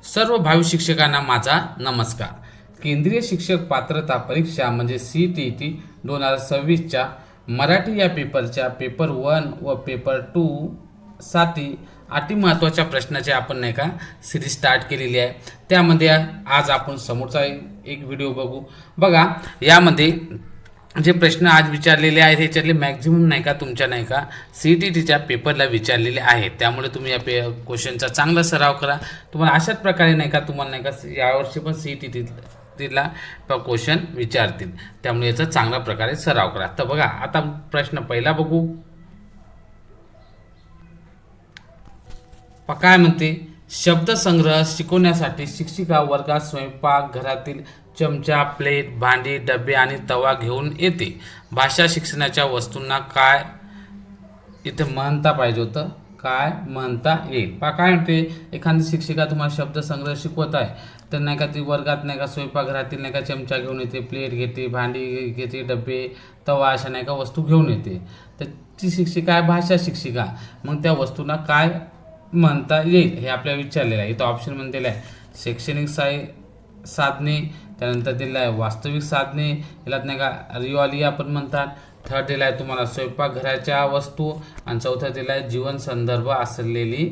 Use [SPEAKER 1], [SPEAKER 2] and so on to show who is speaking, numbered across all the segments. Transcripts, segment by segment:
[SPEAKER 1] सर्व भावी शिक्षकांना माझा नमस्कार. केंद्रीय शिक्षक पात्रता परीक्षा म्हणजे CTET 2026च्या मराठी या पेपरच्या पेपर 1 व पेपर 2 साठी अति महत्त्वाच्या प्रश्नाचे आपण नाही का सिरीज स्टार्ट केलेली आहे. त्यामध्ये आज आपण समोरचा एक व्हिडिओ बघू. बघा, यामध्ये जे प्रश्न आज विचारलेले आहेत त्याच्यातले मॅक्झिमम नाही का तुमच्या नाही का CTETच्या पेपरला विचारलेले आहेत. त्यामुळे तुम्ही या क्वेश्चनचा चांगला सराव करा. तुम्हाला अशाच प्रकारे नाही का तुम्हाला नाही का यावर्षी पण CTETला क्वेश्चन विचारतील. त्यामुळे याचा चांगला प्रकारे सराव करा. तर बघा, आता प्रश्न पहिला बघू. काय म्हणते, शब्दसंग्रह शिकवण्यासाठी शिक्षिका वर्गात स्वयंपाक घरातील चमचा, प्लेट, भांडी, डबे आणि तवा घेऊन येते. भाषा शिक्षणाच्या वस्तूंना काय इथे म्हणता पाहिजे होतं, काय म्हणता येईल. काय म्हणते, एखादी शिक्षिका तुम्हाला शब्दसंग्रह शिकवत आहे तर नाही का ती वर्गात नाही का स्वयंपाकघरातील नाही का चमचा घेऊन येते, प्लेट घेते, भांडी घेते, डबे, तवा अशा नाही का वस्तू घेऊन येते. तर ती शिक्षिका आहे भाषा शिक्षिका. मग त्या वस्तूंना काय म्हणता येईल हे आपल्याला विचारलेलं आहे. इथं ऑप्शन दिलं आहे शैक्षणिक साधने, त्यानंतर दिलं आहे वास्तविक साधने, याला नाही का रिवालिया आपण म्हणतात. थर्ड दिला आहे तुम्हाला स्वयंपाकघराच्या वस्तू आणि चौथा दिला आहे जीवन संदर्भ असलेली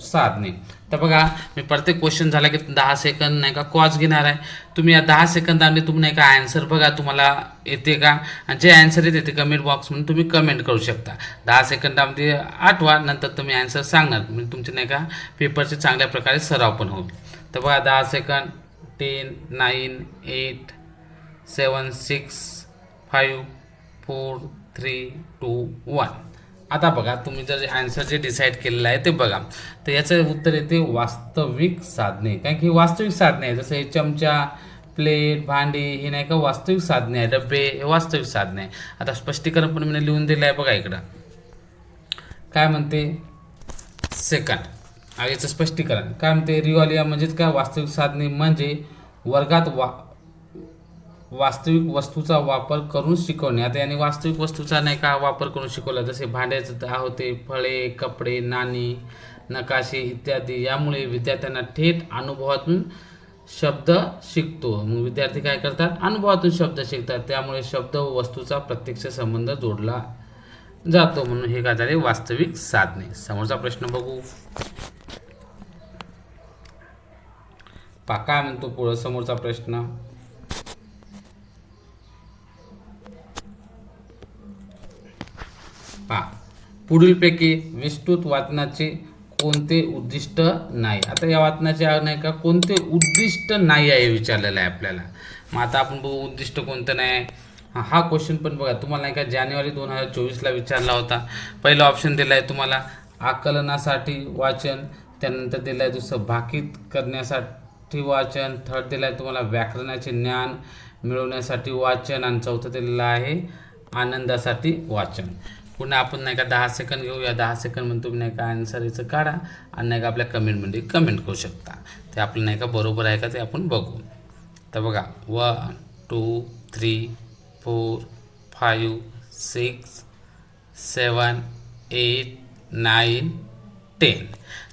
[SPEAKER 1] साधने. तर बघा, मी प्रत्येक क्वेश्चन झाला की 10 सेकंद नाही का कॉज घेणार आहे. तुम्ही या 10 सेकंदामध्ये तुम्ही नाही का आन्सर बघा तुम्हाला येते का, आणि जे आन्सर येते ते कमेंट बॉक्समध्ये तुम्ही कमेंट करू शकता. 10 सेकंदामध्ये आठवा, नंतर तुम्ही आन्सर सांगणार, म्हणजे तुमचे नाही का पेपरचे चांगल्या प्रकारे सराव पण होईल. तर बघा, 10 सेकंद. 10, 9, 8, 7, 6, 5, 4, 3, 2, 1. आता बघा, तुम्ही जर आन्सर जे डिसाईड केलेलं आहे ते बघा. तर याचं उत्तर येते वास्तविक साधने. कारण की वास्तविक साधने आहे, जसं हे चमचा, प्लेट, भांडी हे नाही का वास्तविक साधने आहे, डबे हे वास्तविक साधने आहे. आता स्पष्टीकरण पण मी लिहून दिलं आहे बघा इकडं. काय म्हणते, सेकंड याचं स्पष्टीकरण काय म्हणते, रिवालिया म्हणजेच काय, वास्तविक साधने म्हणजे वर्गात वास्तविक वस्तूचा वापर करून शिकवणे. आता याने वास्तविक वस्तूचा नाही का वापर करून शिकवला, जसे भांड्याचं होते, फळे, कपडे, नाणी, नकाशे इत्यादी. यामुळे विद्यार्थ्यांना थेट अनुभवातून शब्द शिकतो. मग विद्यार्थी काय करतात, अनुभवातून शब्द शिकतात. त्यामुळे शब्द व वस्तूचा प्रत्यक्ष संबंध जोडला जातो. म्हणून हे काय झाले, वास्तविक साधने. समोरचा प्रश्न बघू. काय म्हणतो पुढे समोरचा प्रश्न. पुढीलपैकी विस्तृत वाचनाचे कोणते उद्दिष्ट नाही. आता या वाचनाचे नाही का कोणते उद्दिष्ट नाही आहे विचारलेलं आहे आपल्याला. मग आता आपण बघू उद्दिष्ट कोणतं नाही आहे. हा क्वेश्चन पण बघा तुम्हाला नाही का जानेवारी 2024ला विचारला होता. पहिला ऑप्शन दिला आहे तुम्हाला आकलनासाठी वाचन, त्यानंतर दिलं आहे दुसरं भाकीत करण्यासाठी वाचन, थर्ड दिलं आहे तुम्हाला व्याकरणाचे ज्ञान मिळवण्यासाठी वाचन, आणि चौथं दिलेलं आहे आनंदासाठी वाचन. पुन्हा आपण नाही का 10 सेकंद घेऊ. या 10 सेकंदमध्ये तुम्ही नाही का आन्सर याचं काढा आणि नाही का आपल्या कमेंटमध्ये कमेंट करू शकता. ते आपलं नाही का बरोबर आहे का ते आपण बघू. तर बघा, 1, 2, 3, 4, 5, 6, 7, 8, 9, 10.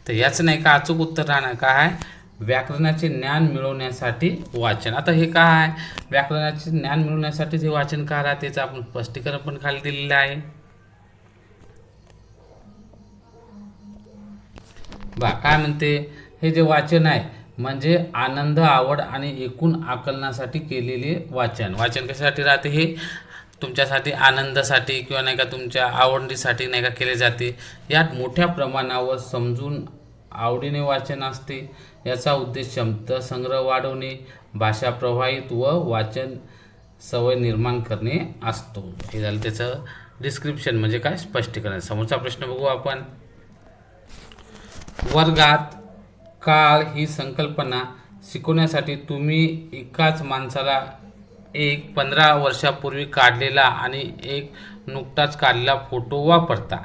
[SPEAKER 1] तर याचं नाही का अचूक उत्तर राहणार काय आहे, व्याकरणाचे ज्ञान मिळवण्यासाठी वाचन. आता हे काय आहे, व्याकरणाचे ज्ञान मिळवण्यासाठी जे वाचन काय राहते त्याचं आपण स्पष्टीकरण पण खाली दिलेलं आहे. काय म्हणते, हे जे वाचन आहे म्हणजे आनंद, आवड आणि एकूण आकलनासाठी केलेले वाचन. वाचन कशासाठी राहते, हे तुमच्यासाठी आनंदासाठी किंवा नाही का तुमच्या आवडीसाठी नाही का केले जाते. यात मोठ्या प्रमाणावर समजून आवडीने वाचन असते. याचा उद्देश शब्दसंग्रह वाढवणे, भाषा प्रवाहित व वाचन सवय निर्माण करणे असतो. हे झालं त्याचं डिस्क्रिप्शन म्हणजे काय, स्पष्टीकरण. समोरचा प्रश्न बघू आपण. वर्गात काळ ही संकल्पना शिकवण्यासाठी तुम्ही एकाच माणसाला एक 15 वर्षापूर्वी काढलेला आणि एक नुकताच काढलेला फोटो वापरता.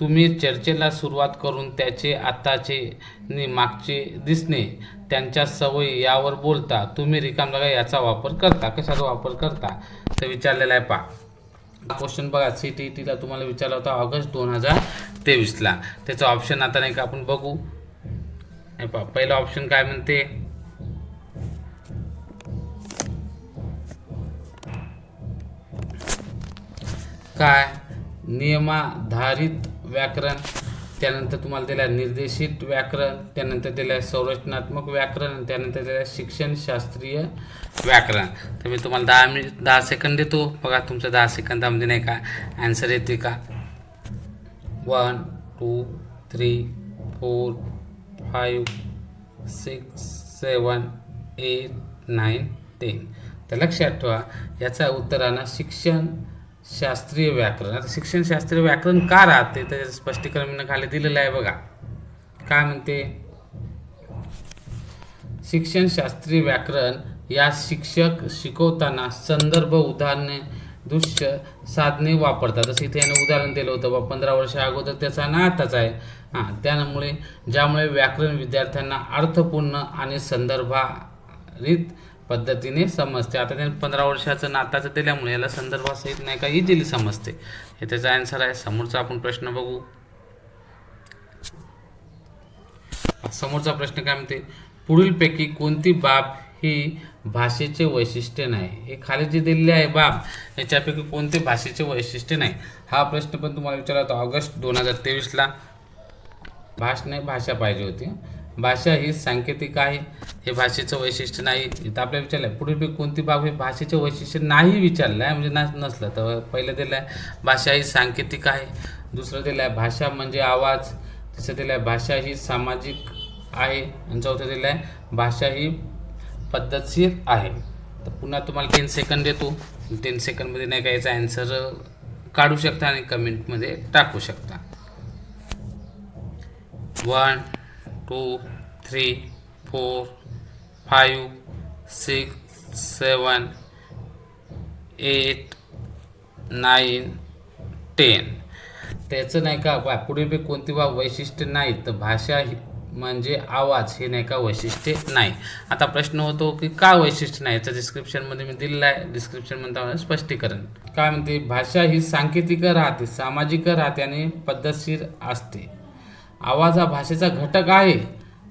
[SPEAKER 1] तुम्ही चर्चेला सुरुवात करून त्याचे आताचे आणि मागचे दिसणे, त्यांच्या सवयी यावर बोलता. तुम्ही रिकाम जागा याचा वापर करता. कशाचा वापर करता तर विचारलेला आहे. क्वेश्चन बघा, CTETला तुम्हाला विचारला होता ऑगस्ट 2023ला. त्याचं ऑप्शन आता नाही का आपण बघू. हे पहा पहिला ऑप्शन काय म्हणते, काय नियमाधारित व्याकरण, त्यानंतर तुम्हाला दिलं आहे निर्देशित व्याकरण, त्यानंतर दिलं आहे संरचनात्मक व्याकरण, त्यानंतर दिलं आहे शिक्षणशास्त्रीय व्याकरण. तर मी तुम्हाला 10 सेकंद देतो. बघा तुमच्या 10 सेकंदामध्ये नाही का ॲन्सर येते का. 1 2 3 4 5 6 7 8 9 10. तर लक्षात ठेवा याचा उत्तर आहे शिक्षण शास्त्रीय व्याकरण. आता शिक्षणशास्त्रीय व्याकरण का राहते त्याचं स्पष्टीकरण मी खाली दिलेलं आहे. बघा काय म्हणते, शिक्षणशास्त्रीय व्याकरण या शिक्षक शिकवताना संदर्भ, उदाहरणे, दृश्य साधने वापरतात. जसं इथे याने उदाहरण दिलं होतं 15 वर्ष अगोदर त्याचा ना आताच आहे. त्यामुळे ज्यामुळे व्याकरण विद्यार्थ्यांना अर्थपूर्ण आणि संदर्भारित पद्धतीने समजते. आता त्याने 15 वर्षाचं नाताचं दिल्यामुळे याला संदर्भासहित नाही का इझिली समजते. हे त्याचा आन्सर आहे. समोरचा आपण प्रश्न बघू. समोरचा प्रश्न काय म्हणते, पुढीलपैकी कोणती बाब ही भाषेचे वैशिष्ट्य नाही. हे खाली जे दिलेले आहे बाब याच्यापैकी कोणते भाषेचे वैशिष्ट्य नाही. हा प्रश्न पण तुम्हाला विचारला होता ऑगस्ट 2023ला. भाषा पाहिजे होती. भाषा ही सांकेतिक आहे, हे भाषेचं वैशिष्ट्य नाही. इथं आपल्याला विचारलं आहे पुढीलपैकी कोणती बाब हे भाषेचे वैशिष्ट्य नाही विचारलं आहे, म्हणजे नसलं तर पहिलं दिलं आहे भाषा ही सांकेतिक आहे, दुसरं दिलं आहे भाषा म्हणजे आवाज, तिसरं दिलं आहे भाषा ही सामाजिक आहे, आणि चौथं दिलं आहे भाषा ही पद्धतशीर आहे. तर पुन्हा तुम्हाला 10 सेकंद देतो. 10 सेकंदमध्ये नाही का याचा ॲन्सर काढू शकता आणि कमेंटमध्ये टाकू शकता. 1 2 3 4 5 6 7 8 9 10. त्याचं नाही का पुढे कोणती बाब वैशिष्ट्य नाही, तर भाषा म्हणजे आवाज हे नाही का वैशिष्ट्य नाही. आता प्रश्न होतो की का वैशिष्ट्य नाही, याचं डिस्क्रिप्शनमध्ये मी दिलेलं आहे. डिस्क्रिप्शनमध्ये स्पष्टीकरण काय म्हणते, भाषा ही सांकेतिक राहते, सामाजिक राहते आणि पद्धतशीर असते. आवाज हा भाषेचा घटक आहे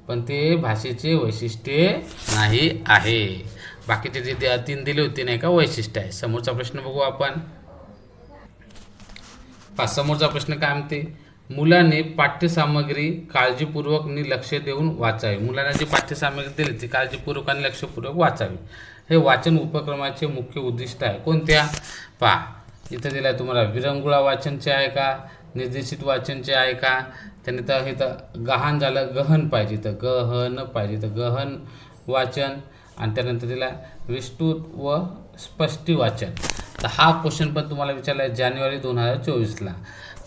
[SPEAKER 1] पण ते भाषेचे वैशिष्ट्य नाही आहे. बाकीचे जे 3 दिले होते नाही का वैशिष्ट्य आहे. समोरचा प्रश्न बघू आपण. समोरचा प्रश्न काय म्हणते, मुलाने पाठ्यसामग्री काळजीपूर्वक आणि लक्ष देऊन वाचावी. मुलांना जी पाठ्यसामग्री दिली ती काळजीपूर्वक आणि लक्षपूर्वक वाचावी. हे वाचन उपक्रमाचे मुख्य उद्दिष्ट आहे. कोणत्या इथं दिलं आहे तुम्हाला विरंगुळा वाचनचे आहे का, निर्देशित वाचनचे आहे का. त्याने तर हे तर गहन झालं, गहन पाहिजे तर गहन पाहिजे तर गहन वाचन, आणि त्यानंतर दिला विस्तृत व स्पष्टी वाचन. तर हा क्वेश्चन पण तुम्हाला विचारला आहे जानेवारी 2024ला.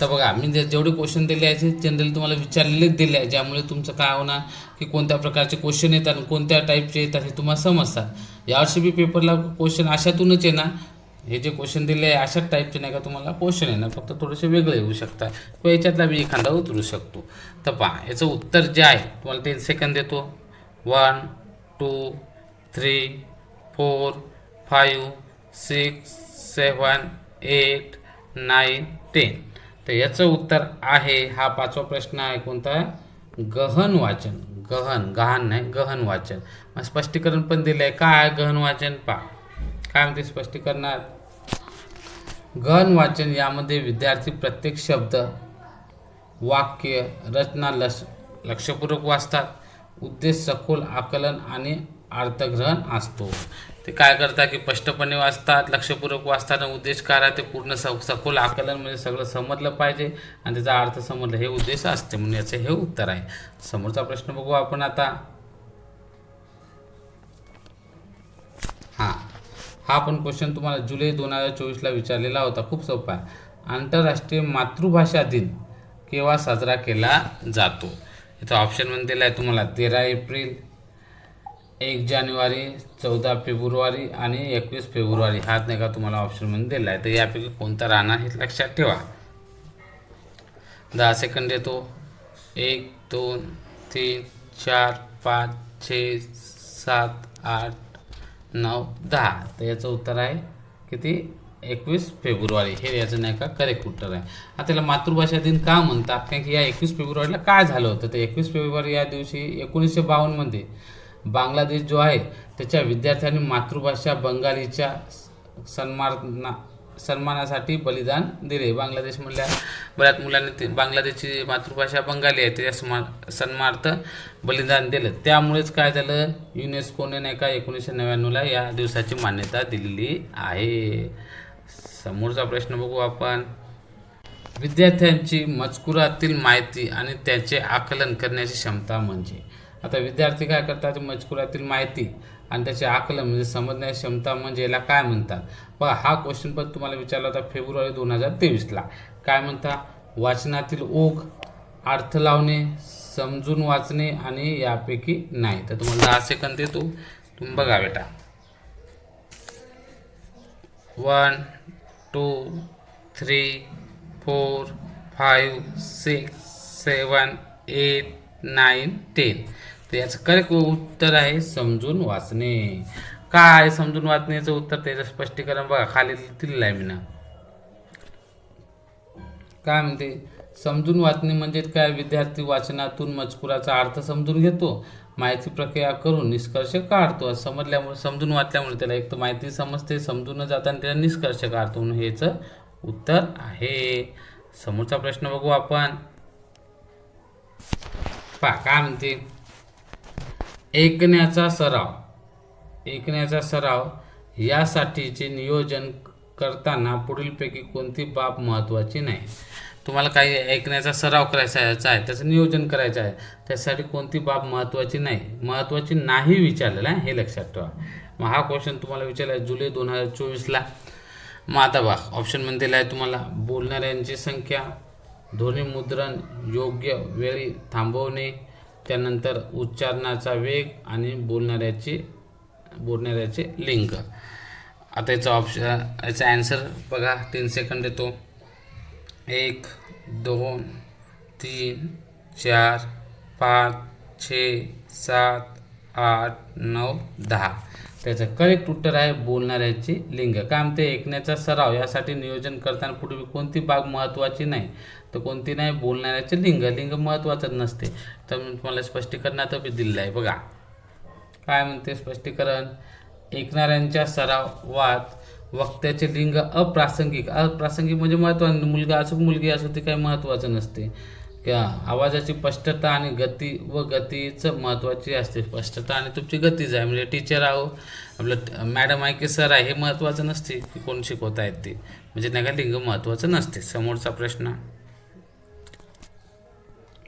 [SPEAKER 1] तर बघा मी जेवढे क्वेश्चन दिले आहे जनरली तुम्हाला विचारलेलेच दिले आहे, ज्यामुळे तुमचं काय होणार की कोणत्या प्रकारचे क्वेश्चन येतात आणि कोणत्या टाईपचे येतात हे तुम्हाला समजतात. यावर्षी बी पेपरला क्वेश्चन अशातूनच येणार. हे जे क्वेश्चन दिले आहे अशाच टाईपचे नाही का तुम्हाला क्वेश्चन येणार, फक्त थोडेसे वेगळे येऊ शकतात किंवा याच्यातला बी एखादा उतरू शकतो. तर पहा याचं उत्तर जे आहे तुम्हाला 10 सेकंद देतो. 1 2 3 4 5 6 7 8 9 10. तर याचं उत्तर आहे हा 5वा प्रश्न आहे कोणता, गहन वाचन. गहन नाही गहन वाचन. मग स्पष्टीकरण पण दिलं आहे काय आहे गहन वाचन. काय म्हणते स्पष्टीकरणात, गहन वाचन यामध्ये विद्यार्थी प्रत्येक शब्द, वाक्य, रचना लक्षपूर्वक वाचतात. उद्देश सखोल आकलन आणि अर्थग्रहण असतो. ते काय करतात की स्पष्टपणे वाचतात, लक्षपूर्वक वाचतात आणि उद्देश काय राहते पूर्ण सखोल आकलन, म्हणजे सगळं समजलं पाहिजे आणि त्याचा अर्थ समजलं हे उद्देश असते, म्हणून याचे हे उत्तर आहे. समोरचा प्रश्न बघू आपण आता. हा पण क्वेश्चन तुम्हाला जुलै 2024ला विचारलेला होता. खूप सोपा आहे. आंतरराष्ट्रीय मातृभाषा दिन केव्हा साजरा केला जातो. इथं ऑप्शनमध्ये दिला आहे तुम्हाला 13 एप्रिल, 1 जानेवारी, 14 फेब्रुवारी आणि 21 फेब्रुवारी. हाच नाही का तुम्हाला ऑप्शनमध्ये दिला आहे. तर यापैकी कोणता राहणार हे लक्षात ठेवा. 10 सेकंद देतो. 1 2 3 4 5 6 7 8 9 10. तर याचं उत्तर आहे किती 21 फेब्रुवारी हे याचं नाही का करेक्ट उत्तर आहे. आता त्याला मातृभाषा दिन का म्हणतात, कारण की या 21 फेब्रुवारीला काय झालं होतं, तर 21 फेब्रुवारी या दिवशी 1952 मध्ये बांगलादेश जो आहे त्याच्या विद्यार्थ्यांनी मातृभाषा बंगालीच्या सन्मानासाठी बलिदान दिले. बांगलादेशमधल्या बऱ्याच मुलांनी बांगलादेशची मातृभाषा बंगाली आहे त्याच्या सन्मानार्थ बलिदान दिलं. त्यामुळेच काय झालं, युनेस्कोने नाही का 1999ला या दिवसाची मान्यता दिलेली आहे. समोरचा प्रश्न बघू आपण. विद्यार्थ्यांची मजकुरातील माहिती आणि त्याचे आकलन करण्याची क्षमता म्हणजे. आता विद्यार्थी काय करतात, मजकुरातील माहिती आणि त्याचे आकलन म्हणजे समजण्याची क्षमता म्हणजे याला काय म्हणतात. बघा हा क्वेश्चन पण तुम्हाला विचारला होता फेब्रुवारी 2023ला. काय म्हणता, वाचनातील ओघ, अर्थ लावणे, समजून वाचणे आणि यापैकी नाही. तर तुम्हाला 10 सेकंद देतो, तुम्ही बघा बेटा. 1 2 3 4 5 6 7 8 9 10. तर याचं करेक्ट उत्तर आहे समजून वाचणे. काय समजून वाचण्याचं उत्तर, त्याचं स्पष्टीकरण बघा खाली दिलेलं आहे मी ना. काय म्हणते, समजून वाचणे म्हणजे काय, विद्यार्थी वाचनातून मजकुराचा अर्थ समजून घेतो, माहिती प्रक्रिया करून निष्कर्ष काढतो. समजल्यामुळे समजून वाचल्यामुळे त्याला एक तर माहिती समजते, समजून जाताना त्याला निष्कर्ष काढतो, म्हणून हेचं उत्तर आहे. समोरचा प्रश्न बघू आपण. काय म्हणते, ऐकण्याचा सराव यासाठीचे नियोजन करताना पुढीलपैकी कोणती बाब महत्त्वाची नाही. तुम्हाला काही ऐकण्याचा सराव करायचा आहे, त्याचं नियोजन करायचं आहे, त्यासाठी कोणती बाब महत्त्वाची नाही विचारलेलं आहे, हे लक्षात ठेवा. मग हा क्वेश्चन तुम्हाला विचारला जुलै 2024ला. मग आता बघा ऑप्शनमध्ये दिला आहे तुम्हाला, बोलणाऱ्यांची संख्या, ध्वनिमुद्रण, योग्य वेळी थांबवणे, त्यानंतर उच्चारणाचा वेग आणि बोलणाऱ्याचे लिंग. आता याचा ॲन्सर बघा, 3 सेकंद देतो. 1 2 3 4 5 6 7 8 9 10. त्याचं करेक्ट उत्तर आहे बोलणाऱ्याचे लिंग. काय म्हणते, ऐकण्याचा सराव यासाठी नियोजन करताना पूर्वी कोणती बाब महत्त्वाची नाही, तर कोणती नाही, बोलणाऱ्याचे लिंग महत्त्वाचं नसते. तर मी तुम्हाला स्पष्टीकरणात दिलेलं आहे बघा. काय म्हणते स्पष्टीकरण, ऐकणाऱ्यांच्या सरावात वक्त्याचे लिंग अप्रासंगिक म्हणजे महत्त्वाचं, मुलगा असो मुलगी असो ते काही महत्त्वाचं नसते. आवाजाची स्पष्टता आणि गतीचं महत्त्वाची असते. स्पष्टता आणि तुमची गतीच आहे, म्हणजे टीचर आहो आपलं मॅडम आहे की सर आहे हे महत्त्वाचं नसते की कोण शिकवत आहेत ते, म्हणजे नाही का लिंग महत्त्वाचं नसते. समोरचा प्रश्न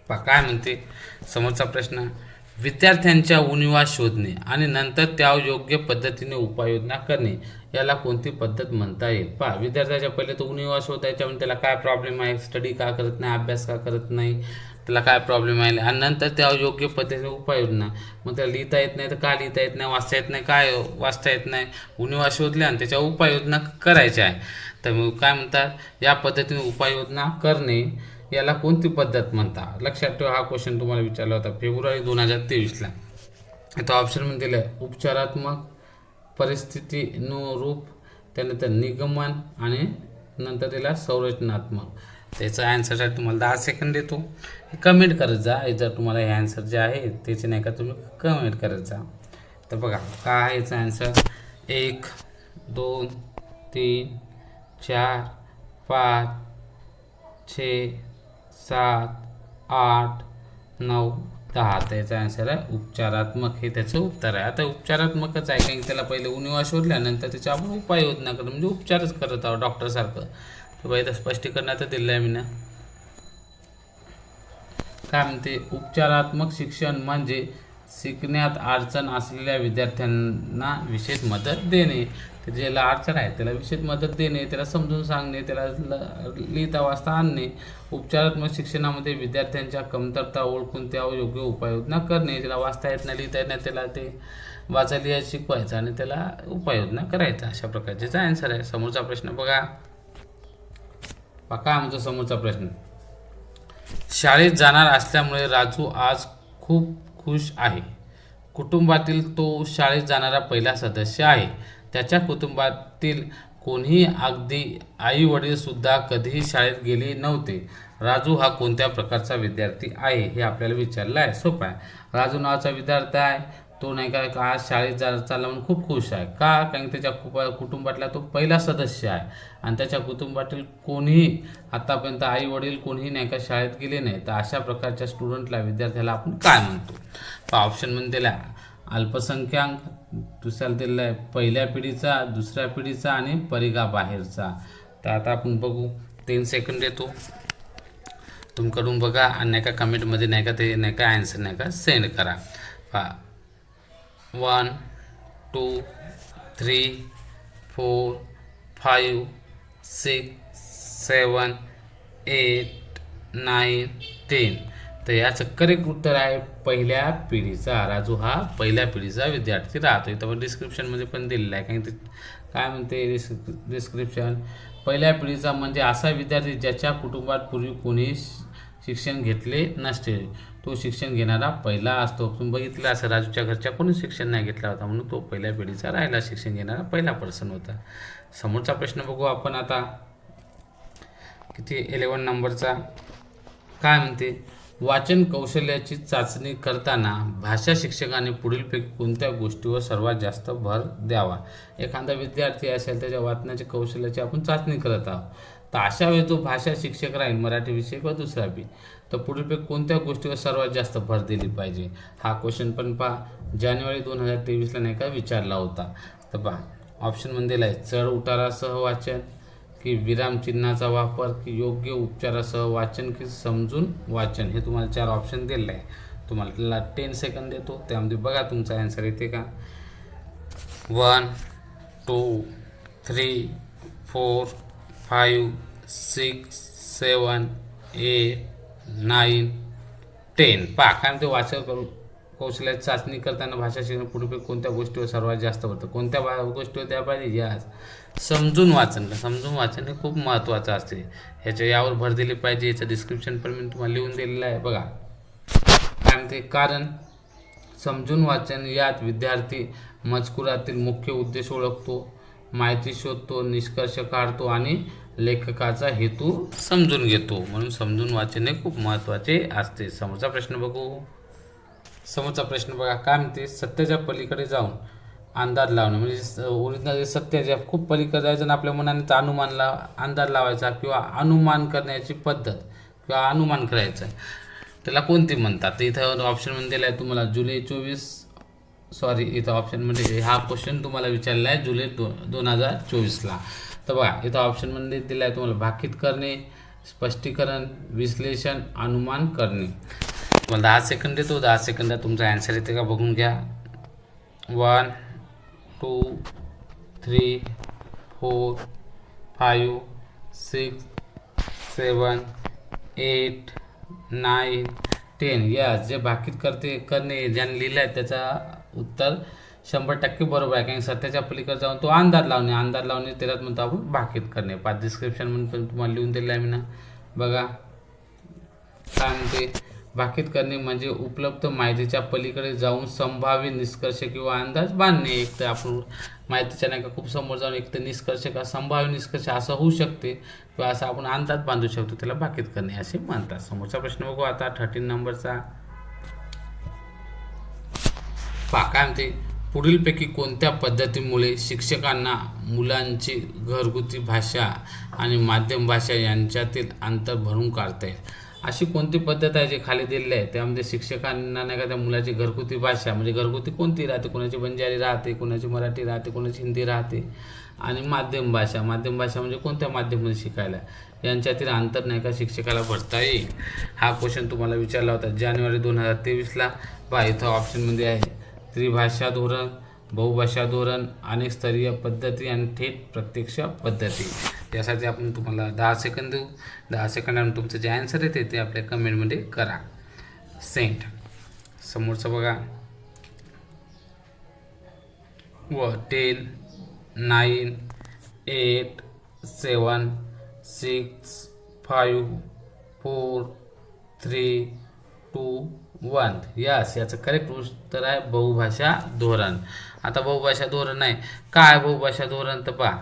[SPEAKER 1] काय म्हणते, समोरचा प्रश्न, विद्यार्थ्यांच्या उणिवा शोधणे आणि नंतर त्यावर योग्य पद्धतीने उपाययोजना करणे याला कोणती पद्धत म्हणता येईल. विद्यार्थ्याच्या पहिले तर उणिवा शोधायच्या, म्हणजे त्याला काय प्रॉब्लेम आहे, स्टडी का करत नाही, अभ्यास का करत नाही, त्याला काय प्रॉब्लेम आहे, आणि नंतर त्यावर योग्य पद्धतीने उपाययोजना. मग त्याला लिहिता येत नाही तर का लिहिता येत नाही, वाचता येत नाही काय वाचता येत नाही, उणिवा शोधल्या आणि त्याच्यावर उपाययोजना करायच्या आहे. तर मग काय म्हणतात, या पद्धतीने उपाययोजना करणे याला कोणती पद्धत म्हणतात. लक्षात ठेवा, हा क्वेश्चन तुम्हाला विचारला होता फेब्रुवारी 2023ला. आता ऑप्शनमध्ये दिलं आहे उपचारात्मक, परिस्थितीनुरूप, त्यानंतर निगमन आणि नंतर त्याला संरचनात्मक. त्याचा ॲन्सरसाठी तुम्हाला 10 सेकंद देतो, कमेंट करत जा. जर तुम्हाला हे ॲन्सर जे आहे त्याचे नाही का तुम्ही कमेंट करत जा. तर बघा काय आहे याचा ॲन्सर, 1 2 3 4 5 6 7 8 9 10. त्याचा ॲन्सर आहे उपचारात्मक, हे त्याचं उत्तर आहे. आता उपचारात्मकच आहे कारण त्याला पहिले उणिवा शोधल्यानंतर त्याची आपण उपाययोजना करतो, म्हणजे उपचारच करत आहोत डॉक्टरसारखं. तर बाई तर स्पष्टीकरणात दिलं आहे मी ना. काय म्हणते, उपचारात्मक शिक्षण म्हणजे शिकण्यात अडचण असलेल्या विद्यार्थ्यांना विशेष मदत देणे. ज्याला अडचण आहे त्याला विशेष मदत देणे, त्याला समजून सांगणे, त्याला लिहिता वाचता आणणे. उपचारात्मक शिक्षणामध्ये विद्यार्थ्यांच्या कमतरता ओळखून त्यावर योग्य उपाययोजना करणे. ज्याला वाचता येत नाही, लिहिता येत नाही, त्याला ते वाचायला शिकवायचं आणि त्याला उपाययोजना करायचा. अशा प्रकारचा ॲन्सर आहे. समोरचा प्रश्न बघा, काय म्हणतो समोरचा प्रश्न, शाळेत जाणार असल्यामुळे राजू आज खूप खुश आहे. कुटुंबातील तो शाळेत जाणारा पहिला सदस्य आहे. त्याच्या कुटुंबातील कोणीही अगदी आई वडील सुद्धा कधीही शाळेत गेले नव्हते. राजू हा कोणत्या प्रकारचा विद्यार्थी आहे हे आपल्याला विचारलं आहे. सोपं आहे. राजू नावाचा विद्यार्थी आहे. तो नाही का आज शाळेत चालला म्हणून खूप खुश आहे. का? कारण त्याच्या कुटुंबातला तो पहिला सदस्य आहे आणि त्याच्या कुटुंबातील कोणीही आतापर्यंत आई वडील कोणीही नाही का शाळेत गेले नाही. तर अशा प्रकारच्या स्टुडंटला विद्यार्थ्याला आपण काय म्हणतो? तर ऑप्शनमध्ये दिला अल्पसंख्याक, दुसऱ्याला दिलेला आहे पहिल्या पिढीचा, दुसऱ्या पिढीचा आणि परिघाबाहेरचा. तर आता आपण बघू. 3 सेकंद देतो तुमकडून बघा आणि नाही का कमेंटमध्ये नाही का ते नाही का आन्सर नाही का सेंड करा. 1 2 3 4 5 6 7 8 9 10. तर याचं करेक्ट उत्तर आहे पहिल्या पिढीचा. राजू हा पहिल्या पिढीचा विद्यार्थी राहतो. इथं डिस्क्रिप्शनमध्ये पण दिलेलं आहे. कारण ते काय म्हणते डिस्क्रिप्शन, पहिल्या पिढीचा म्हणजे असा विद्यार्थी ज्याच्या कुटुंबात पूर्वी कोणी शिक्षण घेतले नसते. तो शिक्षण घेणारा पहिला असतो. तुम्ही बघितलं असं राजूच्या घरच्या कोणी शिक्षण नाही घेतला होता म्हणून तो पहिल्या पिढीचा राहिला. शिक्षण घेणारा पहिला पर्सन होता. समोरचा प्रश्न बघू आपण आता. किती 11 नंबरचा काय म्हणते? वाचन कौशल्याची चाचणी करताना भाषा शिक्षकाने पुढीलपैकी कोणत्या गोष्टीवर सर्वात जास्त भर द्यावा? एखादा विद्यार्थी असेल त्याच्या वाचनाच्या कौशल्याची आपण चाचणी करत आहोत. तर अशा वेळी जो भाषा शिक्षक राहील मराठी विषय किंवा दुसरा बी, तर पुढीलपैकी कोणत्या गोष्टीवर सर्वात जास्त भर दिली पाहिजे? हा क्वेश्चन पण पहा जानेवारी 2023ला नाही का विचारला होता. तर पहा ऑप्शनमध्ये दिला आहे चढ उतारासह वाचन, की विरामचिन्हाचा वापर, की योग्य उपचारासह वाचन, की समजून वाचन. हे तुम्हाला 4 ऑप्शन दिले आहे. तुम्हाला 10 सेकंद देतो. त्यामध्ये बघा तुमचा आन्सर येते का. 1 2 3 4 5 6 7 8 9 10. पहा काय म्हणते? वाचन कौशल्याची चाचणी करताना भाषा शिक्षण पुढे कोणत्या गोष्टीवर सर्वात जास्त होतं? कोणत्या गोष्टीवर द्या पाहिजे? यास समजून वाचन. समजून वाचन हे खूप महत्त्वाचं असते. यावर भर दिली पाहिजे. याचं डिस्क्रिप्शन पण मी तुम्हाला लिहून दिलेलं आहे. बघा काय म्हणते? कारण समजून वाचन यात विद्यार्थी मजकुरातील मुख्य उद्देश ओळखतो, माहिती शोधतो, निष्कर्ष काढतो आणि लेखकाचा हेतू समजून घेतो. म्हणून समजून वाचन हे खूप महत्त्वाचे असते. समोरचा प्रश्न बघू. समोरचा प्रश्न बघा काय म्हणते? सत्याच्या पलीकडे जाऊन अंदाज लावणे, म्हणजे ओरिजिनल सत्याच्या खूप पलीकडे जायचं आणि आपल्या मनाने अनुमानला अंदाज लावायचा किंवा अनुमान करण्याची पद्धत किंवा अनुमान करायचं, त्याला कोणती म्हणतात? तर इथं ऑप्शनमध्ये दिलं आहे तुम्हाला जुलै 24 सॉरी इथं ऑप्शनमध्ये हा क्वेश्चन तुम्हाला विचारला आहे जुलै 2024ला. तर बघा इथं ऑप्शनमध्ये दिलं आहे तुम्हाला भाकीत करणे, स्पष्टीकरण, विश्लेषण, अनुमान करणे. तुम्हाला 10 सेकंद देतो. 10 सेकंदात तुमचा आन्सर येते का बघून घ्या. 1 2 3 4 5 6 7 8 9 10. यस, जे भाकीत करणे ज्याने लिहिलं आहे त्याचा उत्तर 100% बरोबर आहे. कारण सत्याच्या पलीकडे जाऊन तो अंदाज लावणे त्याच्यात म्हणतो आपण भाकीत करणे. 5 डिस्क्रिप्शन म्हणून पण तुम्हाला लिहून दिलं आहे मी ना. बघा काय म्हणते? भाकीत करणे म्हणजे उपलब्ध माहितीच्या पलीकडे जाऊन संभाव्य निष्कर्ष किंवा अंदाज बांधणे. एक तर आपण माहितीच्या नाही का खूप समोर जाऊन एक तर निष्कर्ष का संभाव्य निष्कर्ष असं होऊ शकते किंवा असं आपण अंदाज बांधू शकतो, त्याला भाकीत करणे असे म्हणतात. समोरचा प्रश्न बघू आता 13 नंबरचा. काय म्हणते? पुढीलपैकी कोणत्या पद्धतीमुळे शिक्षकांना मुलांची घरगुती भाषा आणि माध्यम भाषा यांच्यातील अंतर भरून काढता येईल? अशी कोणती पद्धत आहे जे खाली दिलेली आहे त्यामध्ये शिक्षकांना नाही का त्या मुलाची घरगुती भाषा, म्हणजे घरगुती कोणती राहते, कोणाची बंजारी राहते, कोणाची मराठी राहते, कोणाची हिंदी राहते, आणि माध्यम भाषा म्हणजे कोणत्या माध्यमामध्ये शिकायला, यांच्यातील अंतर नाही का शिक्षकाला भरता येईल. हा क्वेश्चन तुम्हाला विचारला होता जानेवारी 2023ला. पहा इथं ऑप्शनमध्ये आहे त्रिभाषा धोरण, बहुभाषा धोरण, अनेक स्तरीय पद्धती आणि थेट प्रत्यक्ष पद्धती. यासाठी आपण तुम्हाला 10 सेकंद देऊ. 10 सेकंदानंतर तुमचं जे आन्सर येते ते आपल्या कमेंटमध्ये करा सेंड. समोरचं बघा 10 9 8 7 6 5 4 3 2 1. यस, याचं करेक्ट उत्तर आहे बहुभाषा धोरण. आता बहुभाषा धोरण आहे काय? बहुभाषा धोरण तर पहा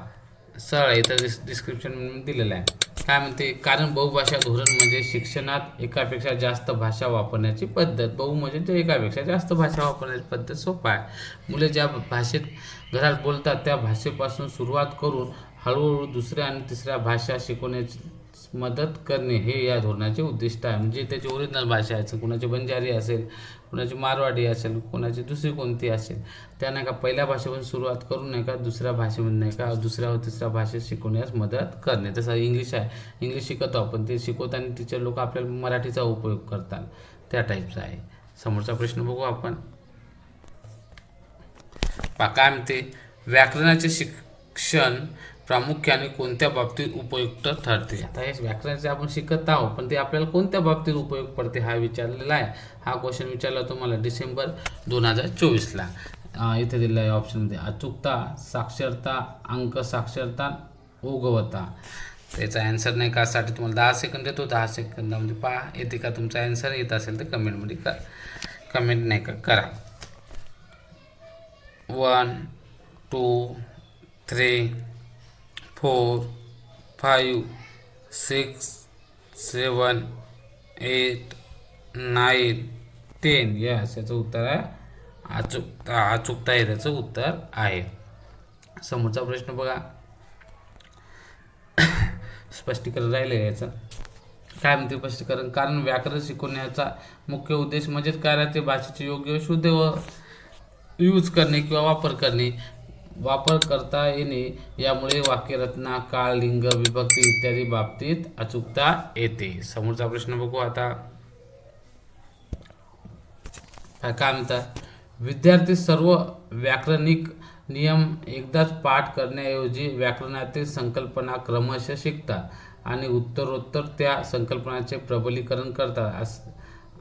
[SPEAKER 1] सरळ आहे, इथं डिस्क्रिप्शन दिलेलं आहे. काय म्हणते, कारण बहुभाषा धोरण म्हणजे शिक्षणात एकापेक्षा जास्त भाषा वापरण्याची पद्धत. बहु म्हणजे ते एकापेक्षा जास्त भाषा वापरण्याची पद्धत सोपा आहे. मुले ज्या भाषेत घरात बोलतात त्या भाषेपासून सुरुवात करून हळूहळू दुसऱ्या आणि तिसऱ्या भाषा शिकवण्याची मदत करणे हे या धोरणाचे उद्दिष्ट आहे. म्हणजे त्याची ओरिजिनल भाषा आहे, कुणाची बंजारी असेल, कुणाची मारवाडी असेल, कुणाची दुसरी कोणती असेल, त्या नाही का पहिल्या भाषेपासून सुरुवात करून नाही का दुसऱ्या भाषेमध्ये नाही का दुसऱ्या व तिसऱ्या भाषेत शिकवण्यास मदत करणे. तसं इंग्लिश आहे, इंग्लिश शिकवतो आपण, ते शिकवताना टीचर लोक आपल्याला मराठीचा उपयोग करतात, त्या टाईपचा आहे. समोरचा प्रश्न बघू आपण. काय म्हणते, व्याकरणाचे शिक्षण प्रामुख्याने कोणत्या बाबतीत उपयुक्त ठरते. आता हे व्याकरणाचे आपण शिकत आहोत, पण ते आपल्याला कोणत्या बाबतीत उपयोग पडते हा विचारलेला आहे. हा क्वेश्चन विचारला तुम्हाला डिसेंबर 2024ला. इथे दिलेला आहे ऑप्शनमध्ये अचूकता, साक्षरता, अंक साक्षरता, ओघवता. त्याचा ॲन्सर नाही का साठी तुम्हाला 10 सेकंद देतो. 10 सेकंदामध्ये पहा येते का तुमचा ॲन्सर. येत असेल तर कमेंटमध्ये कमेंट नाही का करा. 1 2 3 4 5 6 7 8 9 10. यस, याचं उत्तर आहे अचूकता आहे त्याचं उत्तर आहे. समोरचा प्रश्न बघा. स्पष्टीकरण राहिले याचं. काय म्हणते स्पष्टीकरण, कारण व्याकरण शिकवण्याचा मुख्य उद्देश म्हणजेच काय राहते, भाषेचे योग्य शुद्ध व यूज करणे किंवा वापर करता येणे. यामुळे वाक्यरचना, काळ, लिंग, विभक्ती इत्यादी बाबतीत अचूकता येते. समोरचा प्रश्न बघू आता. काय म्हणतात, विद्यार्थी सर्व व्याकरणिक नियम एकदाच पाठ करण्याऐवजी व्याकरणातील संकल्पना क्रमशः शिकतात आणि उत्तरोत्तर त्या संकल्पनाचे प्रबलीकरण करतात.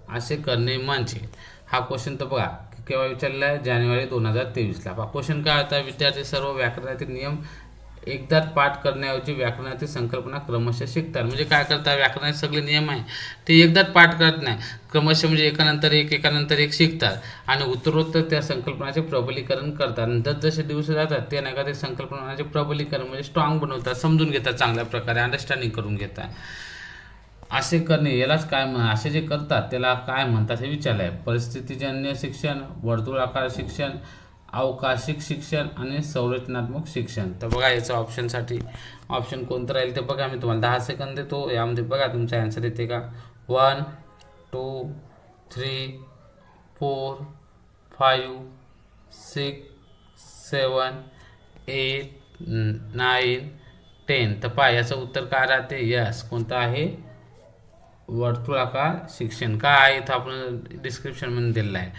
[SPEAKER 1] असे करणे म्हणजे. हा क्वेश्चन तर बघा केव्हा विचारलेला आहे, जानेवारी 2023ला. क्वेश्चन काय होता, विद्यार्थी सर्व व्याकरणातील नियम एकदाच पाठ करण्याऐवजी व्याकरणातील संकल्पना क्रमशः शिकतात. म्हणजे काय करतात, व्याकरणाचे सगळे नियम आहे ते एकदाच पाठ करत नाही, क्रमशः म्हणजे एकानंतर एक शिकतात आणि उत्तरोत्तर त्या संकल्पनाचे प्रबलीकरण करतात. आणि जसे दिवस जातात ते नाही का ते संकल्पनाचे प्रबलीकरण म्हणजे स्ट्रॉंग बनवतात, समजून घेतात, चांगल्या प्रकारे अंडरस्टँडिंग करून घेतात. असे करणे यालाच काय असे जे करतात त्याला काय म्हणतात हे विचारलं आहे. परिस्थितीजन्य शिक्षण, वर्तुळाकार शिक्षण, अवकाशिक शिक्षण आणि संरचनात्मक शिक्षण. तर बघा याचं ऑप्शनसाठी ऑप्शन कोणतं राहील ते बघा. मी तुम्हाला 10 सेकंद देतो, यामध्ये बघा तुमचा ॲन्सर येते का. 1 2 3 4 5 6 7 8 9 10. तर पहा याचं उत्तर काय राहते. यस, कोणतं आहे, वर्तुळाकार शिक्षण. काय आहे इथं आपण डिस्क्रिप्शनमध्ये दिलेलं आहे.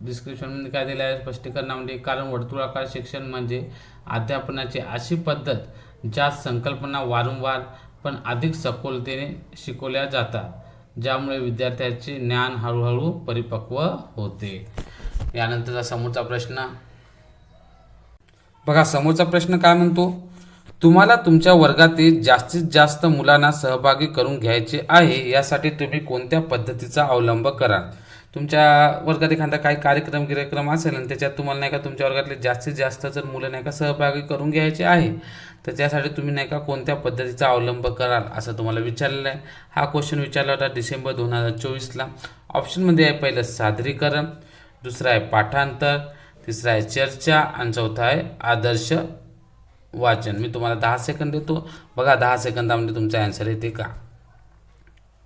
[SPEAKER 1] डिस्क्रिप्शनमध्ये काय दिलं आहे स्पष्टीकरणामध्ये, कारण वर्तुळाकार शिक्षण म्हणजे अध्यापनाची अशी पद्धत ज्यात संकल्पना वारंवार पण अधिक सखोलतेने शिकवल्या जातात, ज्यामुळे विद्यार्थ्याचे ज्ञान हळूहळू परिपक्व होते. यानंतरचा समोरचा प्रश्न बघा. समोरचा प्रश्न काय म्हणतो, तुम्हाला तुमच्या वर्गातील जास्तीत जास्त मुलांना सहभागी करून घ्यायचे आहे, यासाठी तुम्ही कोणत्या पद्धतीचा अवलंब कराल. तुमच्या वर्गात एखादा काही कार्यक्रम असेल आणि त्याच्यात तुम्हाला नाही का तुमच्या वर्गातले जास्तीत जास्त जर मुलं नाही का सहभागी करून घ्यायचे आहे, तर त्यासाठी तुम्ही नाही का कोणत्या पद्धतीचा अवलंब कराल असं तुम्हाला विचारलेलं आहे. हा क्वेश्चन विचारला होता डिसेंबर 2024ला. ऑप्शनमध्ये आहे पहिलं सादरीकरण, दुसरा आहे पाठांतर, तिसरा आहे चर्चा आणि चौथा आहे आदर्श वाचन. मी तुम्हाला 10 सेकंद देतो, बघा 10 सेकंदामध्ये तुमचा ॲन्सर येते का.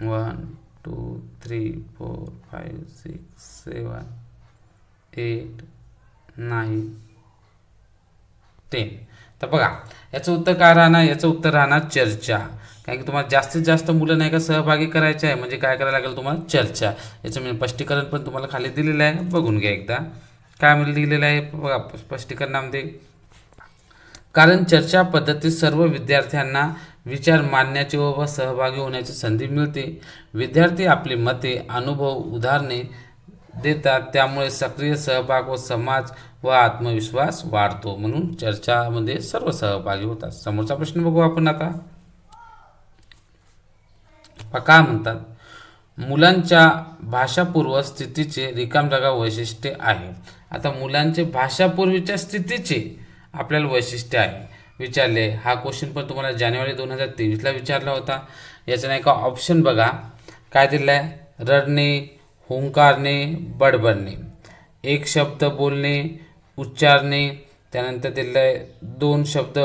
[SPEAKER 1] 1 2 3 4 5 6 7 8 9 10. तर बघा याचं उत्तर काय राहणार, याचं उत्तर राहणार चर्चा. कारण की तुम्हाला जास्तीत जास्त मुलं नाही का सहभागी करायचे आहे, म्हणजे काय करायला लागेल तुम्हाला चर्चा. याचं मी स्पष्टीकरण पण तुम्हाला खाली दिलेलं आहे, बघून घ्या एकदा. काय मला दिलेलं आहे बघा स्पष्टीकरणामध्ये, कारण चर्चा पद्धतीत सर्व विद्यार्थ्यांना विचार मांडण्याची व सहभागी होण्याची संधी मिळते. विद्यार्थी आपली मते, अनुभव, उदाहरणे देतात, त्यामुळे सक्रिय सहभाग व समाज व आत्मविश्वास वाढतो. म्हणून चर्चामध्ये सर्व सहभागी होतात. समोरचा प्रश्न बघू आपण आता. काय म्हणतात, मुलांच्या भाषापूर्व स्थितीचे रिकाम जागा वैशिष्ट्ये आहे. आता मुलांचे भाषापूर्वीच्या स्थितीचे आपल्याला वैशिष्ट्य आहे विचारले. हा क्वेश्चन पण तुम्हाला जानेवारी 2023ला विचारला होता. याचं नाही का ऑप्शन बघा काय दिलं आहे. रडणे, हुंकारणे, बडबडणे, एक शब्द बोलणे, उच्चारणे, त्यानंतर दिलं आहे 2 शब्द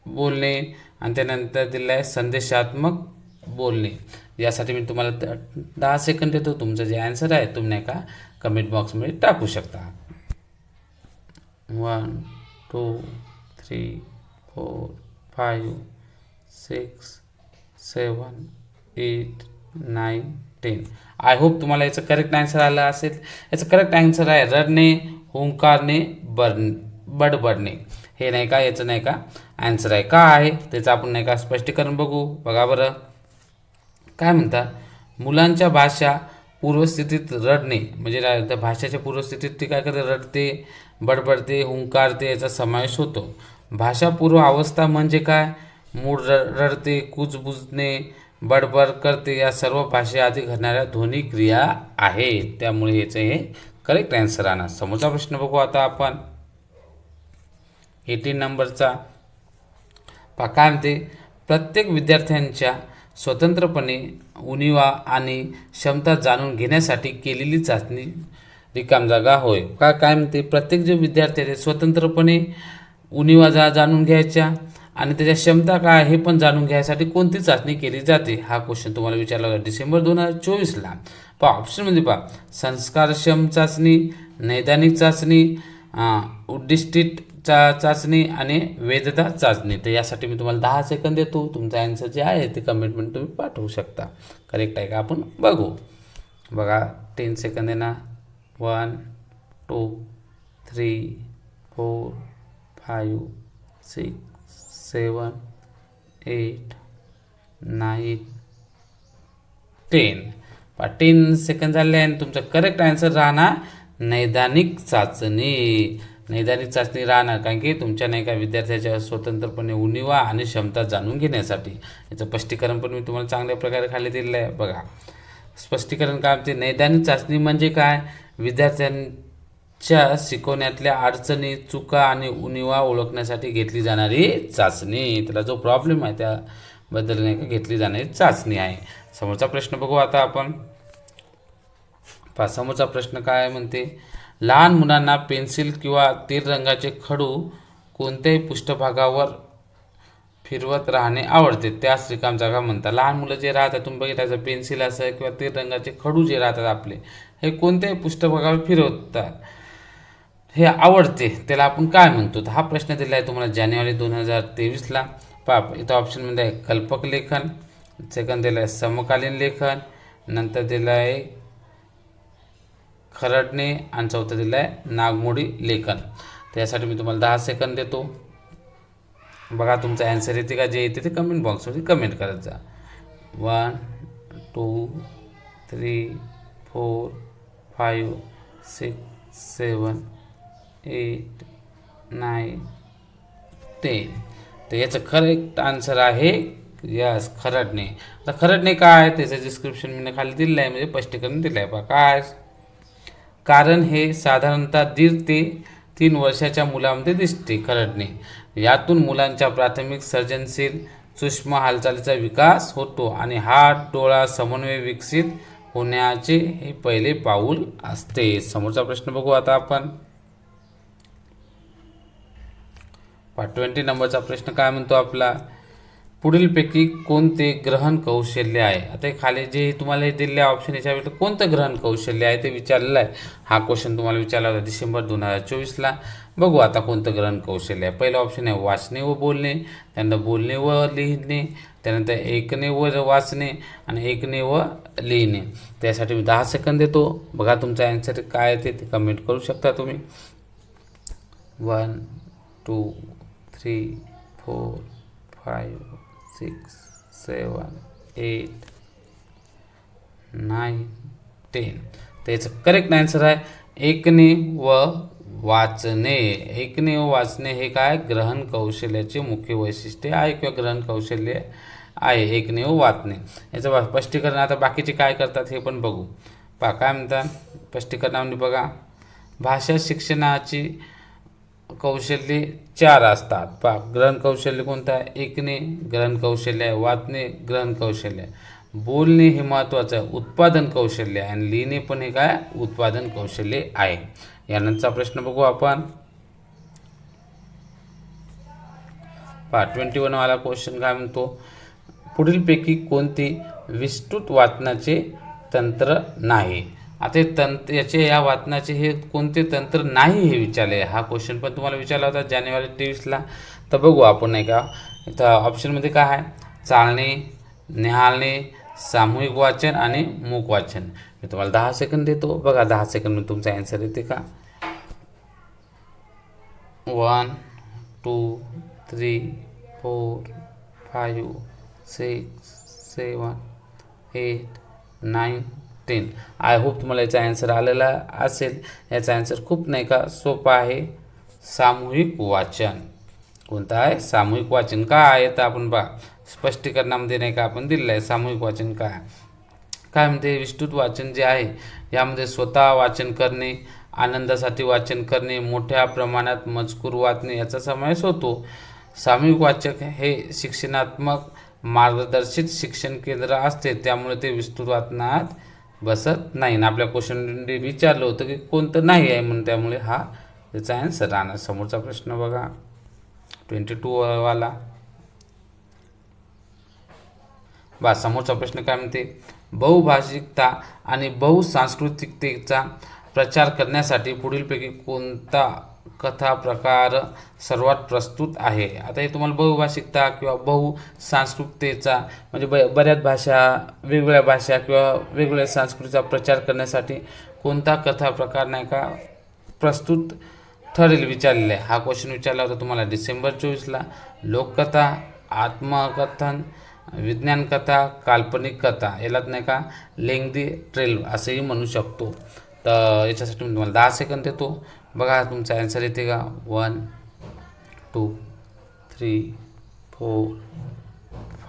[SPEAKER 1] बोलणे आणि त्यानंतर दिलं आहे संदेशात्मक बोलणे. यासाठी मी तुम्हाला 10 सेकंद देतो. तुमचं जे आन्सर आहे तुम्ही नाही का कमेंट बॉक्समध्ये टाकू शकता. 1 2 3 4 5 6 7 8 9 10. आय होप तुम्हाला याचं करेक्ट आन्सर आलं असेल. याचं करेक्ट आन्सर आहे रडणे, हुंकारणे, बडबडणे. हे नाही का याचं नाही का आन्सर आहे. का आहे त्याचं आपण नाही का स्पष्टीकरण बघू. बघा बरं काय म्हणतात. मुलांच्या भाषा पूर्वस्थितीत रडणे म्हणजे त्या भाषेच्या पूर्वस्थितीत ती काय करते, रडते, बडबडते, हुंकारते याचा समावेश होतो. भाषापूर्व अवस्था म्हणजे काय, मूळ रडते, कुजबुजणे, बडबड करते या सर्व भाषेआधी घडणाऱ्या ध्वनी क्रिया आहेत. त्यामुळे याचं हे करेक्ट आन्सर आणा. समोरचा प्रश्न बघू आता आपण 18 नंबरचा. काय म्हणते. प्रत्येक विद्यार्थ्यांच्या स्वतंत्रपणे उणिवा आणि क्षमता जाणून घेण्यासाठी केलेली चाचणी रिकाम जागा होय. काय म्हणते. प्रत्येक जे विद्यार्थी आहेत स्वतंत्रपणे उणिवा जाणून घ्यायच्या आणि त्याच्या क्षमता काय हे पण जाणून घ्यायसाठी कोणती चाचणी केली जाते. हा क्वेश्चन तुम्हाला विचारला होता डिसेंबर 2024ला. ऑप्शनमध्ये संस्कारक्षम चाचणी, नैदानिक चाचणी, उद्दिष्टित चाचणी आणि वैधता चाचणी. तर यासाठी मी तुम्हाला 10 सेकंद देतो. तुमचा आन्सर जे आहे ते कमेंटमध्ये तुम्ही पाठवू शकता. करेक्ट आहे का आपण बघू. बघा 10 सेकंद आहे ना. 1 2 3 4 5 6 7 8 9 10. 10 सेकंद झाले आणि तुमचं करेक्ट आन्सर राहणार नैदानिक चाचणी. नैदानिक चाचणी राहणार कारण की तुमच्या नाही का विद्यार्थ्याच्या स्वतंत्रपणे उणिवा आणि क्षमता जाणून घेण्यासाठी. याचं स्पष्टीकरण पण मी तुम्हाला चांगल्या प्रकारे खाली दिलेलं आहे. बघा स्पष्टीकरण काय म्हणते. नैदानिक चाचणी म्हणजे काय, विद्यार्थ्यांच्या शिकवण्यातल्या अडचणी, चुका आणि उणिवा ओळखण्यासाठी घेतली जाणारी चाचणी. त्याला जो प्रॉब्लेम आहे त्याबद्दल नाही का घेतली जाणारी चाचणी आहे. समोरचा प्रश्न बघू आता आपण. समोरचा प्रश्न काय म्हणते. लहान मुलांना पेन्सिल किंवा तेल रंगाचे खडू कोणत्याही पृष्ठभागावर फिरवत राहणे आवडते, त्यास रिकाम जागा म्हणतात. लहान मुलं जे राहतात तुम्ही बघितलं पेन्सिल असं किंवा तेल रंगाचे खडू जे राहतात आपले हे कोणत्याही पृष्ठभागावर फिरवतात हे आवडते त्याला आपण काय म्हणतो. हा प्रश्न दिला आहे तुम्हाला जानेवारी 2023ला. इथं ऑप्शनमध्ये आहे कल्पक लेखन, सेकंड दिलं आहे समकालीन लेखन, नंतर दिलं आहे खरडणे आणि चौथं दिलं आहे नागमोडी लेखन. त्यासाठी मी तुम्हाला 10 सेकंद देतो. बघा तुमचा आन्सर येते का जे येते ते कमेंट बॉक्समध्ये कमेंट करत जा. 1 2 3 4 5 6 7 8 9 10. तर याचं करेक्ट आन्सर आहे यस खरडणे. आता खरडणे काय आहे त्याचं डिस्क्रिप्शन मी खाली दिलेलं आहे म्हणजे स्पष्टीकरण दिलं आहे. काय कारण हे साधारणतः 1.5 ते 3 वर्षाच्या मुलांमध्ये दिसते खरडणे. यातून मुलांच्या प्राथमिक सर्जनशील सूक्ष्म हालचालीचा विकास होतो आणि हात डोळा समन्वय विकसित होण्याचे हे पहिले पाऊल असते. समोरचा प्रश्न बघू आता आपण. 20 नंबरचा प्रश्न काय म्हणतो आपला. पुढीलपैकी कोणते ग्रहण कौशल्य आहे. आता खाली जे तुम्हाला दिलेले ऑप्शन याच्यावर कोणतं ग्रहण कौशल्य आहे ते विचारलेलं आहे. हा क्वेश्चन तुम्हाला विचारला होता डिसेंबर 2024ला. बघू आता कोणतं ग्रहण कौशल्य आहे. पहिलं ऑप्शन आहे वाचणे व बोलणे, त्यानंतर बोलणे व लिहिणे, त्यानंतर ऐकणे व वाचणे आणि ऐकणे व लिहिणे. त्यासाठी मी 10 सेकंद देतो. बघा तुमचा आन्सर काय आहे ते कमेंट करू शकता तुम्ही. 1 2 3 4 5 6 7 8 9 10. त्याचं करेक्ट आन्सर आहे ऐकणे व वाचणे. ऐकणे व वाचणे हे काय ग्रहण कौशल्याचे मुख्य वैशिष्ट्य आहे किंवा ग्रहण कौशल्य आहे. ऐकणे व वाचणे. याचं स्पष्टीकरण आता बाकीचे काय करतात हे पण बघू. पहा काय म्हणतात स्पष्टीकरणामध्ये बघा. भाषा शिक्षणाची कौशल्ये 4 असतात. पहा ग्रहण कौशल्य कोणतं आहे? ऐकणे ग्रहण कौशल्य आहे, वाचणे ग्रहण कौशल्य आहे, बोलणे हे महत्त्वाचं आहे, उत्पादन कौशल्य आहे आणि लिहिणे पण हे काय उत्पादन कौशल्य आहे. यानंतरचा प्रश्न बघू आपण. पहा 21 वाला क्वेश्चन काय म्हणतो? पुढीलपैकी कोणते विस्तृत वाचनाचे तंत्र नाही? आता याचे या वाचनाचे हे कोणते तंत्र नाही हे विचारले. हा क्वेश्चन पण तुम्हाला विचारला होता जानेवारी 23ला. तर बघू आपण नाही का इथं ऑप्शनमध्ये काय आहे? चालणे, निहाळणे, सामूहिक वाचन आणि मूक वाचन. मी तुम्हाला 10 सेकंद देतो. बघा 10 सेकंदमध्ये तुमचा आन्सर येते का? 1 2 3 4 5 6 7 8 9 10. आय होप तुम्हाला याचा आन्सर आलेला असेल. याचा आन्सर खूप नाही का सोपा आहे. सामूहिक वाचन. कोणतं आहे? सामूहिक वाचन. काय आहे तर आपण बघा स्पष्टीकरणामध्ये नाही का आपण दिलेलं आहे सामूहिक वाचन काय. काय म्हणते? विस्तृत वाचन जे आहे यामध्ये स्वतः वाचन करणे, आनंदासाठी वाचन करणे, मोठ्या प्रमाणात मजकूर वाचणे याचा समावेश होतो. सामूहिक वाचक हे शिक्षणात्मक मार्गदर्शित शिक्षण केंद्र असते, त्यामुळे ते विस्तृत वाचनात बसत नाही. आपल्या क्वेश्चनमध्ये विचारलं होतं की कोणतं नाही आहे म्हणून, त्यामुळे हा त्याचा आन्सर राहणार. समोरचा प्रश्न बघा 22 वाला. समोरचा प्रश्न काय म्हणते? बहुभाषिकता आणि बहुसांस्कृतिकतेचा प्रचार करण्यासाठी पुढीलपैकी कोणता कथा प्रकार सर्वात प्रस्तुत आहे? आता हे तुम्हाला बहुभाषिकता किंवा बहुसांस्कृतिकतेचा म्हणजे बऱ्याच भाषा, वेगवेगळ्या भाषा किंवा वेगवेगळ्या संस्कृतीचा प्रचार करण्यासाठी कोणता कथा प्रकार नाही का प्रस्तुत ठरेल विचारलेला आहे. हा क्वेश्चन विचारला होता तुम्हाला डिसेंबर 24ला. लोककथा, आत्मकथन, विज्ञान कथा, काल्पनिक कथा, यालाच नाही का लेंगदी ट्रेल असंही म्हणू शकतो. तर याच्यासाठी मी तुम्हाला 10 सेकंद देतो. बघा तुमचा आन्सर येते का? 1 2 3 4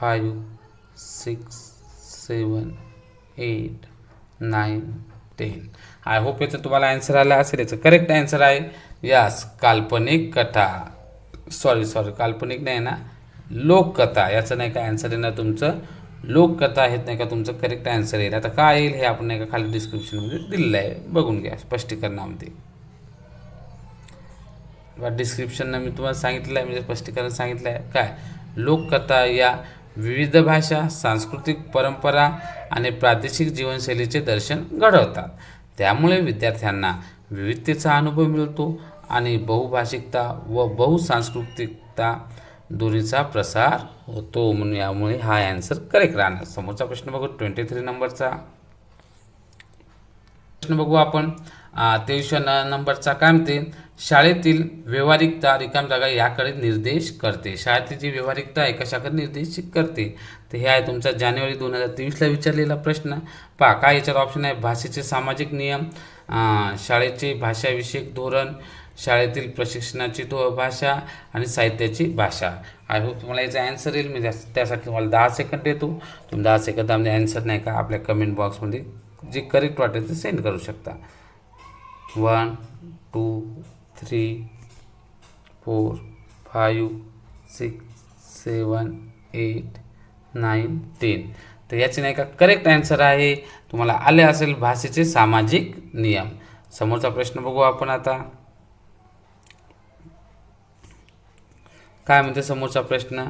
[SPEAKER 1] 5 6 7 8 9 10. आय होप याचं तुम्हाला आन्सर आला असेल. याचं करेक्ट आन्सर आहे यस काल्पनिक कथा. सॉरी काल्पनिक नाही ना, लोककथा. याचं नाही का आन्सर येणार तुमचं लोककथा आहेत नाही का तुमचं करेक्ट आन्सर येईल. आता काय येईल हे आपण नाही का खाली डिस्क्रिप्शनमध्ये दिलेलं आहे, बघून घ्या स्पष्टीकरणामध्ये. डिस्क्रिप्शननं मी तुम्हाला सांगितलं आहे म्हणजे स्पष्टीकरण सांगितलं आहे. काय लोककथा या विविध भाषा, सांस्कृतिक परंपरा आणि प्रादेशिक जीवनशैलीचे दर्शन घडवतात. त्यामुळे विद्यार्थ्यांना विविधतेचा अनुभव मिळतो आणि बहुभाषिकता व बहुसांस्कृतिकता दोन्हीचा प्रसार होतो. म्हणून यामुळे हा आन्सर करेक्ट राहणार. समोरचा प्रश्न बघू 23 नंबरचा प्रश्न बघू आपण. 23व्या नंबरचा काय म्हणते? शाळेतील व्यावहारिकता रिकाम जागा याकडे निर्देश करते. शाळेतील जी व्यावहारिकता आहे कशाकडे निर्देश करते? तर हे आहे तुमचा जानेवारी 2023ला विचारलेला प्रश्न. पहा काय याच्यावर ऑप्शन आहे? भाषेचे सामाजिक नियम, शाळेचे भाषाविषयक धोरण, शाळेतील प्रशिक्षणाची भाषा आणि साहित्याची भाषा. आय होप तुम्हाला याचा आन्सर येईल. मी त्यासाठी तुम्हाला 10 सेकंद देतो. तुम्ही 10 सेकंदामध्ये आन्सर नाही का आपल्या कमेंट बॉक्समध्ये जे करेक्ट वाटेल ते सेंड करू शकता. 1 2 3 4 5 6 7 8 9 10. तर याचे नाही का करेक्ट आन्सर आहे. तुम्हाला आले असेल भाषेचे सामाजिक नियम. समोरचा प्रश्न बघू आपण आता. काय म्हणते समोरचा प्रश्न?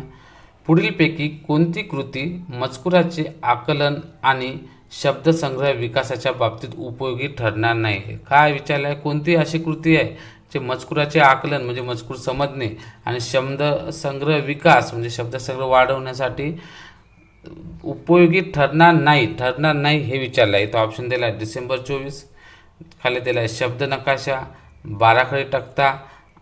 [SPEAKER 1] पुढीलपैकी कोणती कृती मजकुराचे आकलन आणि शब्दसंग्रह विकासाच्या बाबतीत उपयोगी ठरणार नाही? काय विचारलं आहे? कोणती अशी कृती आहे जे मजकुराचे आकलन म्हणजे मजकूर समजणे आणि शब्दसंग्रह विकास म्हणजे शब्दसंग्रह वाढवण्यासाठी उपयोगी ठरणार नाही हे विचारलं आहे. तो ऑप्शन दिला आहे डिसेंबर 24, खाली दिला आहे शब्द नकाशा, बाराखडी तक्ता,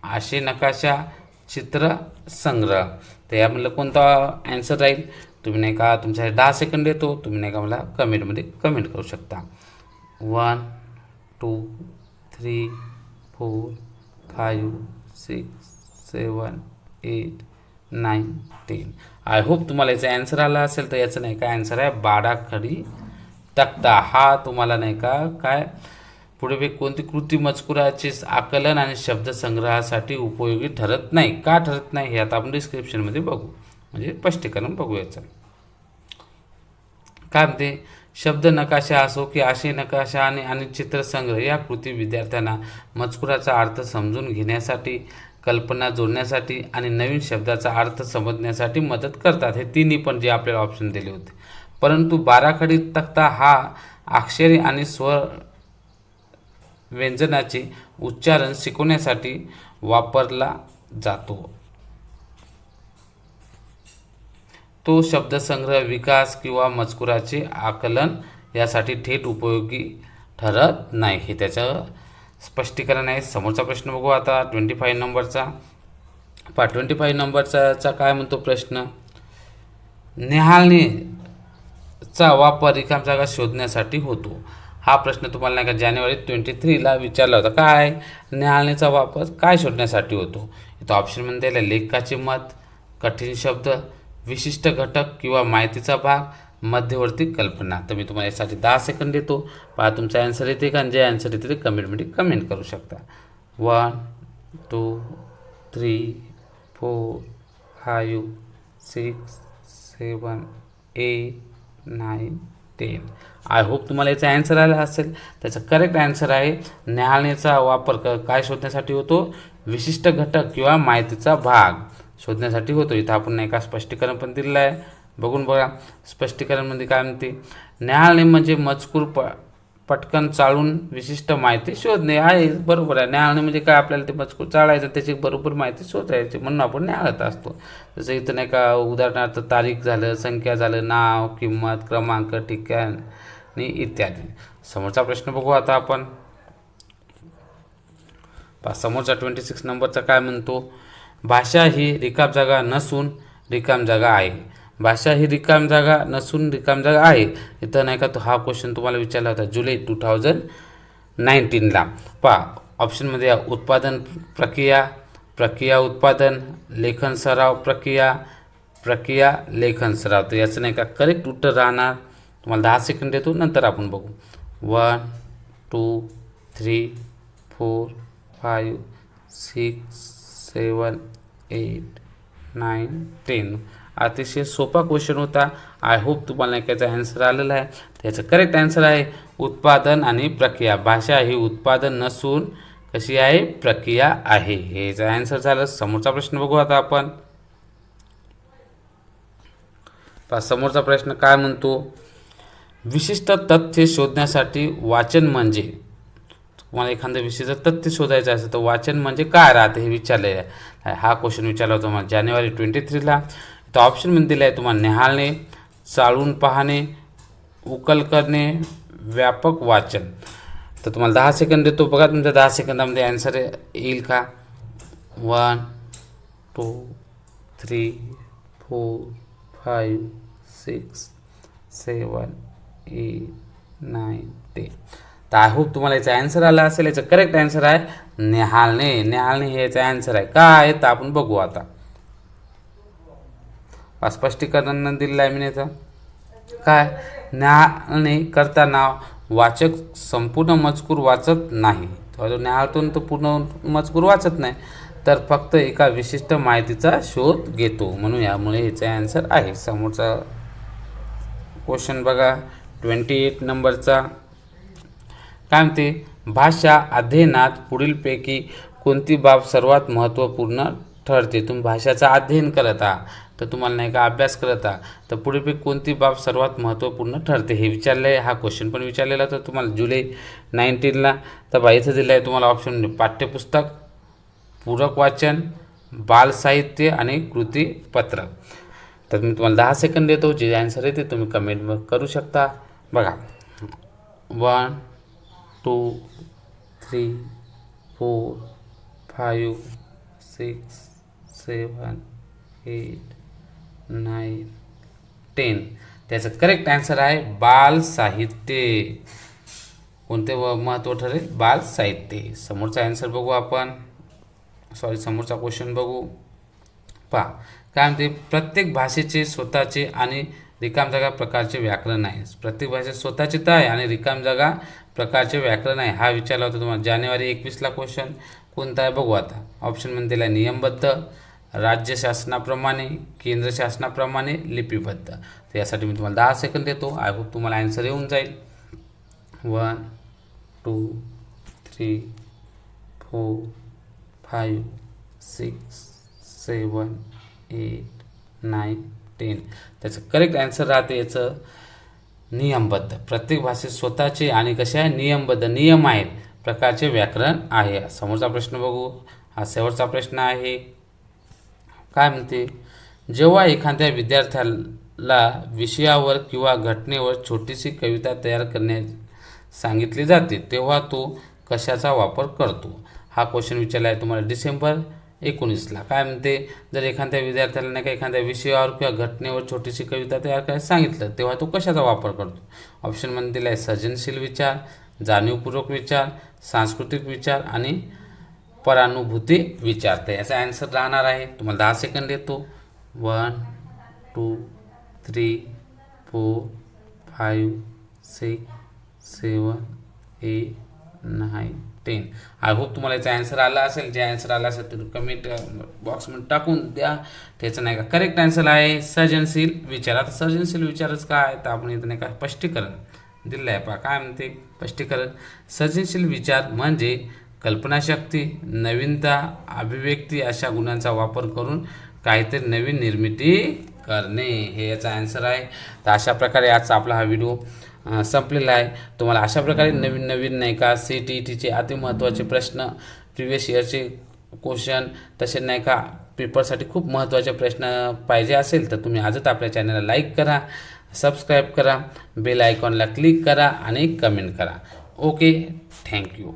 [SPEAKER 1] आशय नकाशा, चित्र संग्रह. तर यामधलं कोणता आन्सर राहील? तुम्ही नाही का तुमच्यासाठी 10 सेकंद देतो. तुम्ही नाही का मला कमेंटमध्ये कमेंट करू शकता. 1 2 3 4 5 6 7 8 9 10. आय होप तुम्हाला याचा आन्सर आला असेल. तर याचं नाही का आन्सर आहे बाराखडी तक्ता. हा तुम्हाला नाही का काय पुढे कोणती कृती मजकुराचे आकलन आणि शब्दसंग्रहासाठी उपयोगी ठरत नाही, का ठरत नाही हे आता आपण डिस्क्रिप्शनमध्ये बघू, म्हणजे स्पष्टीकरण बघू याचं. काय म्हणते, शब्द नकाशा असो की आशय नकाशा आणि चित्रसंग्रह या कृती विद्यार्थ्यांना मजकुराचा अर्थ समजून घेण्यासाठी, कल्पना जोडण्यासाठी आणि नवीन शब्दाचा अर्थ समजण्यासाठी मदत करतात. हे तिन्ही पण जे आपल्याला ऑप्शन दिले होते. परंतु बाराखडी तक्ता हा अक्षरे आणि स्वर व्यंजनाचे उच्चारण शिकवण्यासाठी वापरला जातो. तो शब्दसंग्रह विकास किंवा मजकुराचे आकलन यासाठी थेट उपयोगी ठरत नाही. हे त्याचं स्पष्टीकरण आहे. समोरचा प्रश्न बघू आता 25 नंबरचा. 25 नंबरचा काय म्हणतो प्रश्न, न्याहाळणीचा वापर रिकाम जागा शोधण्यासाठी होतो. हा प्रश्न तुम्हाला नाही का जानेवारी 23ला विचारला होता. काय न्याहाळणीचा वापर काय शोधण्यासाठी होतो. इथं ऑप्शनमध्ये दिला लेखकाचे मत, कठीण शब्द, विशिष्ट घटक किंवा माहितीचा भाग, मध्यवर्ती कल्पना. तर मी तुम्हाला यासाठी 10 सेकंद देतो. पहा तुमचा आन्सर येते का, जे आन्सर येते ते कमेंटमध्ये कमेंट करू शकता. 1 2 3 4 5 6 7 8 9 10. आय होप तुम्हाला याचा आन्सर आला असेल. त्याचा करेक्ट आन्सर आहे न्याहाळणीचा वापर काय शोधण्यासाठी होतो, विशिष्ट घटक किंवा माहितीचा भाग शोधण्यासाठी होतो. इथं आपण नाही का स्पष्टीकरण पण दिलेलं आहे, बघून बघा. स्पष्टीकरणमध्ये काय म्हणते, न्याहाळणे म्हणजे मजकूर पटकन चाळून विशिष्ट माहिती शोधणे आहे. बरोबर आहे. न्याहाळणे म्हणजे काय, आपल्याला ते मजकूर चाळायचं, त्याची बरोबर माहिती शोधायची, म्हणून आपण न्याहाळत असतो. जसं इथं नाही का उदाहरणार्थ तारीख झालं, संख्या झालं, नाव, किंमत, क्रमांक, ठिकाण इत्यादी. समोरचा प्रश्न बघू आता आपण. समोरचा 26 नंबरचा काय म्हणतो, भाषा ही रिकाम जागा नसून रिकाम जागा आहे. भाषा ही रिकाम जागा नसून रिकाम जागा आहे. इथं नाही का तो हा क्वेश्चन तुम्हाला विचारला होता जुलै 2019ला. पहा ऑप्शनमध्ये उत्पादन प्रक्रिया, प्रक्रिया उत्पादन, लेखन सराव प्रक्रिया, प्रक्रिया लेखन सराव. तर याचं नाही का करेक्ट उत्तर राहणार. तुम्हाला 10 सेकंद देतो, नंतर आपण बघू. 1 2 3 4 5 6 7 8 9 10. अतिशय सोपा क्वेश्चन होता. आय होप तुम्हाला याचा आन्सर आलेला आहे. त्याचं करेक्ट आन्सर आहे उत्पादन आणि प्रक्रिया. भाषा ही उत्पादन नसून कशी आहे, प्रक्रिया आहे. हे याचं आन्सर झालं. समोरचा प्रश्न बघू आता आपण. समोरचा प्रश्न काय म्हणतो, विशिष्ट तथ्य शोधण्यासाठी वाचन म्हणजे, तुम्हाला एखादं विशिष्ट तथ्य शोधायचं असेल तर वाचन म्हणजे काय राहते हे विचारलेलं आहे. हा क्वेश्चन विचारला होता मला जानेवारी 23ला. तर ऑप्शनमध्ये दिलं आहे तुम्हाला न्याहाळणे, चाळून पाहणे, उकल करणे, व्यापक वाचन. तर तुम्हाला 10 सेकंद देतो, बघा तुमच्या 10 सेकंदामध्ये आन्सर येईल का. 1 2 3 4 5 6 7 8 9 10. तर आय होप तुम्हाला याचा आन्सर आला असेल. याचं करेक्ट आन्सर आहे न्याहाळणे. न्याहाळणे हे याचा आन्सर आहे. काय आहे तर आपण बघू आता. स्पष्टीकरण दिलेलं आहे मी याचं. काय, न्याहाळणे करताना वाचक संपूर्ण मजकूर वाचत नाही. तो न्याहाळतो तो पूर्ण मजकूर वाचत नाही, तर फक्त एका विशिष्ट माहितीचा शोध घेतो. म्हणून यामुळे ह्याचा आन्सर आहे. समोरचा क्वेश्चन बघा 28 नंबरचा. काय म्हणते, भाषा अध्ययनात पुढीलपैकी कोणती बाब सर्वात महत्त्वपूर्ण ठरते. तुम्ही भाषाचा अध्ययन करत आहात, तर तुम्हाला नाही का अभ्यास करत आहात, तर पुढीलपैकी कोणती बाब सर्वात महत्त्वपूर्ण ठरते हे विचारलं आहे. हा क्वेश्चन पण विचारलेला होता तुम्हाला जुलै 19ला. तर इथं दिलं आहे तुम्हाला ऑप्शन पाठ्यपुस्तक, पूरक वाचन, बालसाहित्य आणि कृतीपत्रक. तर मी तुम्हाला 10 सेकंद देतो, जे आन्सर आहे ते तुम्ही कमेंट करू शकता. बघा 1 2 3 4 5 6 7 8 9 10. त्याचं करेक्ट आन्सर आहे बाल साहित्य. कोणते महत्त्व ठरेल, बाल साहित्य. समोरचा आन्सर बघू आपण, समोरचा क्वेश्चन बघू. पहा काय म्हणते, प्रत्येक भाषेचे स्वतःचे आणि रिकाम जागा प्रकारचे व्याकरण आहे. प्रत्येक भाषेत स्वतःचे तर आहे आणि रिकाम जागा प्रकारचे व्याकरण आहे. हा विचारला होता तुम्हाला जानेवारी 21ला क्वेश्चन. कोणता आहे बघू आता. ऑप्शनमध्ये दिला नियमबद्ध, राज्य शासनाप्रमाणे, केंद्र शासनाप्रमाणे, लिपिबद्ध. तर यासाठी मी तुम्हाला 10 सेकंद देतो. आय होप तुम्हाला आन्सर येऊन जाईल. 1 2 3 4 5 6 7 8 9 10. त्याचं करेक्ट आन्सर राहते याचं नियमबद्ध. प्रत्येक भाषेत स्वतःचे आणि कसे आहे नियमबद्ध, नियम आहेत, प्रकारचे व्याकरण आहे. समोरचा प्रश्न बघू. हा शेवटचा प्रश्न आहे. काय म्हणते, जेव्हा एखाद्या विद्यार्थ्याला विषयावर किंवा घटनेवर छोटीशी कविता तयार करण्यास सांगितली जाते तेव्हा तो कशाचा वापर करतो. हा क्वेश्चन विचारला आहे तुम्हाला डिसेंबर 19ला. काय म्हणते, जर एखाद्या विद्यार्थ्याला नाही का एखाद्या विषयावर किंवा घटनेवर छोटीशी कविता तयार करायला सांगितलं तेव्हा तो कशाचा वापर करतो. ऑप्शनमध्ये दिला आहे सर्जनशील विचार, जाणीवपूर्वक विचार, सांस्कृतिक विचार आणि परानुभूती विचार. तर याचा आन्सर राहणार आहे. तुम्हाला 10 सेकंद देतो. 1 2 3 4 5 6 7 8 9 10. आय होप तुम्हाला याचा आन्सर आला असेल. जे आन्सर आला असेल तर कमेंट बॉक्समध्ये टाकून द्या. त्याचं नाही का करेक्ट आन्सर आहे सर्जनशील विचार. आता सर्जनशील विचारच काय तर आपण इथं नाही का स्पष्टीकरण दिलं आहे. पहा काय म्हणते स्पष्टीकरण. सर्जनशील विचार म्हणजे कल्पनाशक्ती, नवीनता, अभिव्यक्ती अशा गुणांचा वापर करून काहीतरी नवीन निर्मिती करणे. हे याचा आन्सर आहे. तर अशा प्रकारे आजचा आपला हा व्हिडिओ संपलेला आहे. तुम्हाला अशा प्रकारे नवीन नवीन नाही का CTETचे अति महत्त्वाचे प्रश्न, प्रिवियस इयरचे क्वेश्चन, तसे नाही का पेपरसाठी खूप महत्त्वाचे प्रश्न पाहिजे असेल तर तुम्ही आजच आपल्या चॅनलला लाईक करा, सबस्क्राईब करा, बेल आयकॉनला क्लिक करा आणि कमेंट करा. Okay, thank you.